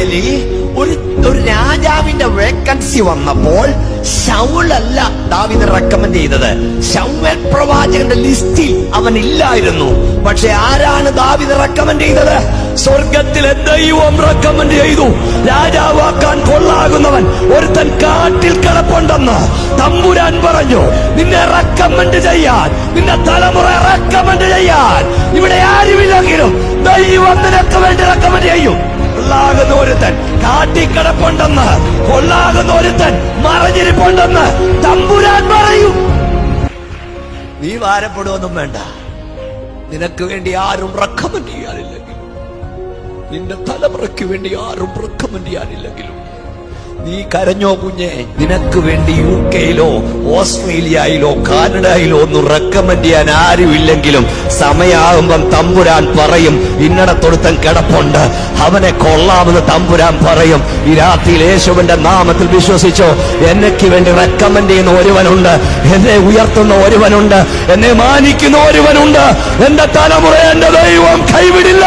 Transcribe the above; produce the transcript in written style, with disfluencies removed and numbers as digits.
ഇസ്രായേലിൽ ഒരു രാജാവിന്റെ വേക്കൻസി വന്നപ്പോൾ ശൗലല്ല ദാവീദിനെ റെക്കമെൻഡ് ചെയ്തത്. ശമൂവേൽ പ്രവാചകന്റെ ലിസ്റ്റിൽ അവൻ ഇല്ലായിരുന്നു. പക്ഷെ ആരാണ് ദാവീദിനെ റെക്കമെൻഡ് ചെയ്തത്? സ്വർഗത്തിലെ ദൈവം റെക്കമെൻഡ് ചെയ്തു. രാജാവാക്കാൻ കൊള്ളാകുന്നവൻ ഒരുത്തൻ കാട്ടിൽ കിടപ്പുണ്ടെന്ന് തമ്പുരാൻ പറഞ്ഞു. നിന്നെ റെക്കമെൻഡ് ചെയ്യാൻ, നിന്റെ തലമുറ റെക്കമെൻഡ് ചെയ്യാൻ ഇവിടെ ആരുമില്ലെങ്കിലും ദൈവം നിനക്ക് വേണ്ടി റെക്കമെൻഡ് ചെയ്യും. കൊള്ളാകുന്ന ഒരുത്തൻ കാട്ടിക്കിടപ്പുണ്ടെന്ന്, കൊള്ളാകുന്ന ഒരുത്തൻ മറഞ്ഞിരിപ്പുണ്ടെന്ന് തമ്പുരാൻ പറയും. നീ ഭാരപ്പെടുവൊന്നും വേണ്ട. നിനക്ക് വേണ്ടി ആരും റെക്കമെൻഡ് ചെയ്യാനില്ലെങ്കിലും, നിന്റെ തലമുറയ്ക്ക് വേണ്ടി ആരും റെക്കമെൻഡ് ചെയ്യാനില്ലെങ്കിലും നീ കരഞ്ഞോ കുഞ്ഞെ? നിനക്ക് വേണ്ടി UK യിലോ ഓസ്ട്രേലിയയിലോ കാനഡയിലോ ഒന്നും റെക്കമെൻഡ് ചെയ്യാൻ ആരുമില്ലെങ്കിലും സമയാകുമ്പം തമ്പുരാൻ പറയും, ഇന്നടത്തൊരുത്തൻ കിടപ്പുണ്ട്, അവനെ കൊള്ളാമെന്ന് തമ്പുരാൻ പറയും. ഈ രാത്രിയിൽ യേശുവിന്റെ നാമത്തിൽ വിശ്വസിച്ചോ? എനിക്ക് വേണ്ടി റെക്കമെൻഡ് ചെയ്യുന്ന ഒരുവനുണ്ട്, എന്നെ ഉയർത്തുന്ന ഒരുവനുണ്ട്, എന്നെ മാനിക്കുന്ന ഒരുവനുണ്ട്. എന്റെ തലമുറ എന്റെ ദൈവം കൈവിടില്ല.